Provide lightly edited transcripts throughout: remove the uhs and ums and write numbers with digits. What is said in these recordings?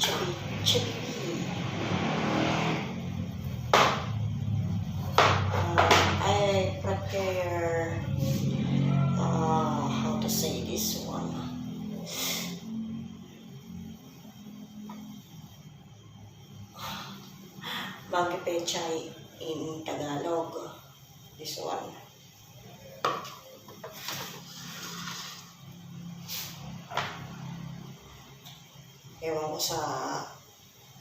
chubby. I prepare, how to say this one? Bagyo pechay in Tagalog. This one. Ewan ko sa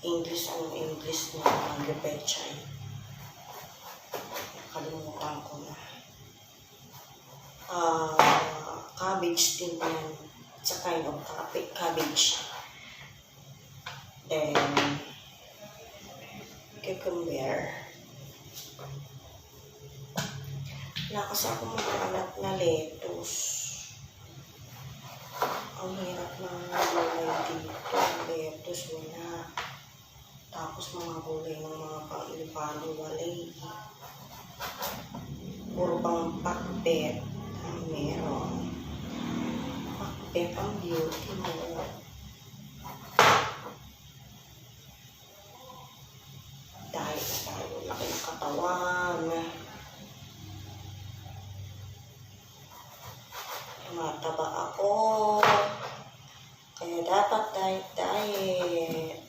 English, anong English na bagyo pechay. Kalimutan ko na. Cabbage din yan. It's a kind of cabbage. Then, cucumber. Wala kasi ako maghanap na lettuce. Ang hirap ng gulay dito. Lettuce wala. Tapos mga gulay ng mga pang-ilipano walay. Puro pang pakbet ang meron. Pakbet ang beauty mo. Dahil na tayo, laki ng katawan. Mataba ako. Kaya dapat diet.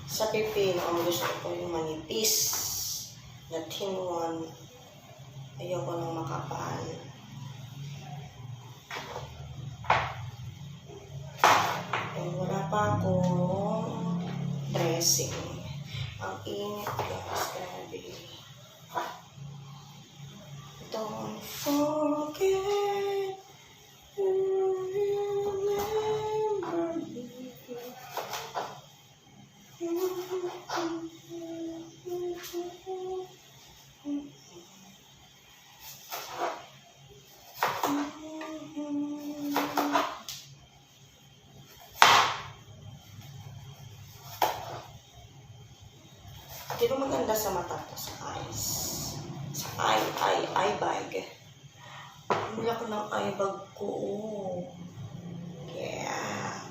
Sa pipino, ang gusto ko yung manipis na thin one. Ayoko nang makapal. Wala pa akong dressing. Ang init guys, grabe. Don't forget to remember me. Di ba maganda sa mata to, sa eyes? Sa eye bag. Bumila ko ng eye bag ko. Yeah.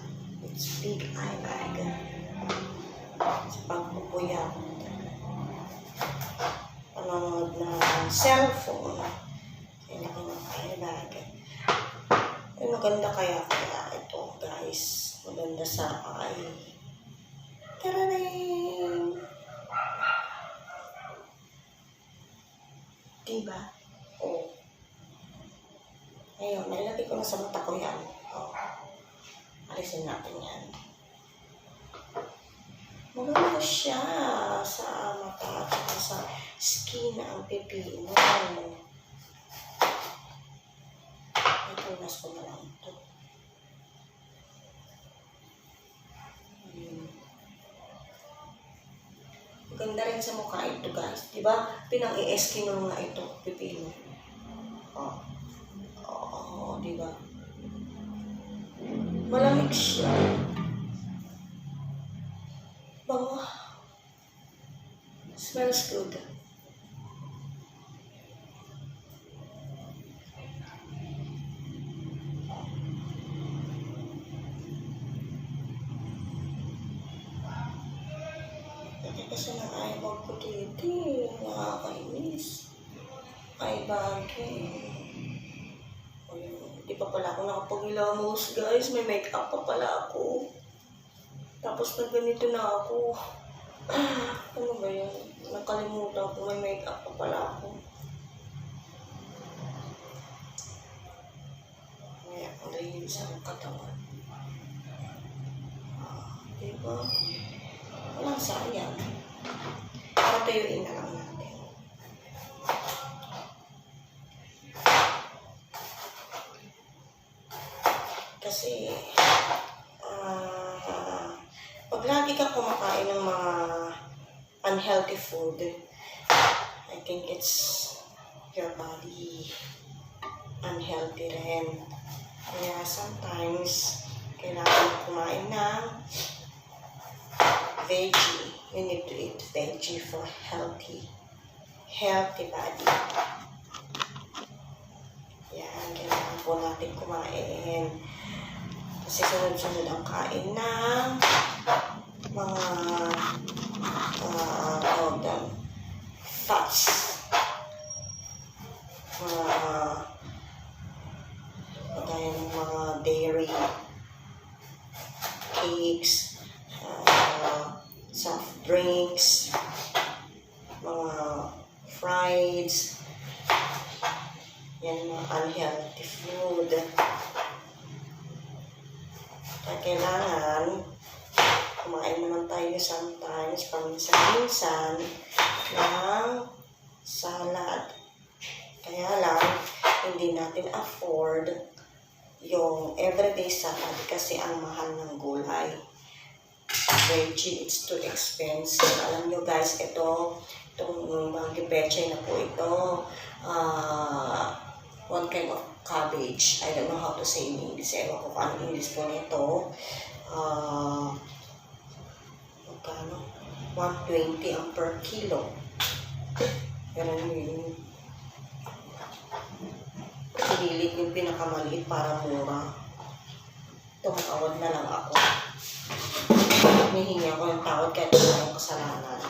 It's big eye bag. Sa pagpupuyat. Panonood ng cellphone. Kaya laki ng eye bag. Ay, maganda kaya ito, guys. Maganda sa eye. Tararing! Diba? Oh. Ayun, nailagay ko na sa mata ko yan. Oh. Alisin natin yan. Maganda siya sa mata at sa skin ang pipino. Itunas ko na lang ito. Maganda rin sa mukha ito, guys. Diba? Pinang-i-eskinol nga ito, pipino. Oh, diba? Malamig siya. Bango. Smells good. Kasi ng eye bag ko dito, nakakainis. Eye bag Di pa pala ako nakapag-ilamos, guys. May make-up pa pala ako. Tapos na ganito na ako. Ano ba yun? Nakalimutan ko, may make-up pa pala ako. Kaya ako nalinis ang katawan. Diba? Walang sayang. Patayuin na lang natin. Kasi, pag lagi ka kumakain ng mga unhealthy food, I think it's your body unhealthy rin. Kaya sometimes, kailangan kumain ng veggie. You need to eat veggie for healthy healthy body. Yan, kailangan po natin kumain. Kasi sunod-sunod ang kain ng mga fats. Kagaya ng mga dairy, cakes, soft drinks, mga frieds, yan mga unhealthy food. Kaya kailangan kumain naman tayo sometimes, paminsan-minsan, ng salad. Kaya lang, hindi natin afford yung everyday salad kasi ang mahal ng gulay. Veggie, it's too expensive. Alam nyo guys, itong monkey peche na po ito, one kind of cabbage. I don't know how to say in English. Ewan ko kung anong English po nito. Magkano? 120 ang per kilo. Pero yung pinilit yung pinakamaliit para mura. Tumawad na lang ako. Hinihingi ako ng tawad kahit wala yung kasalanan.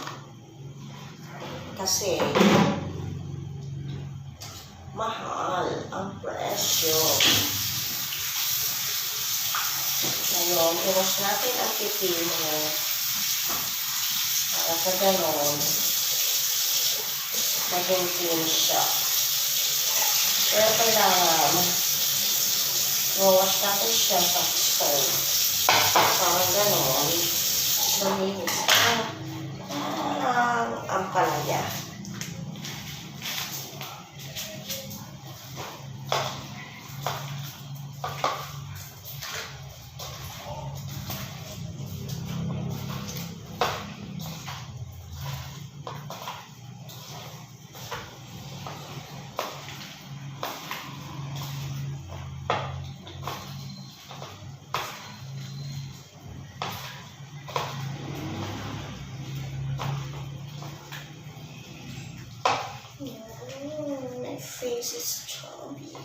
Kasi mahal ang presyo. Ngayon, iwas natin ang pipino para sa ganon maging clean siya. Pero kailangan iwas natin siya sa stove para ganon luminis ang palaya. My face is chubby.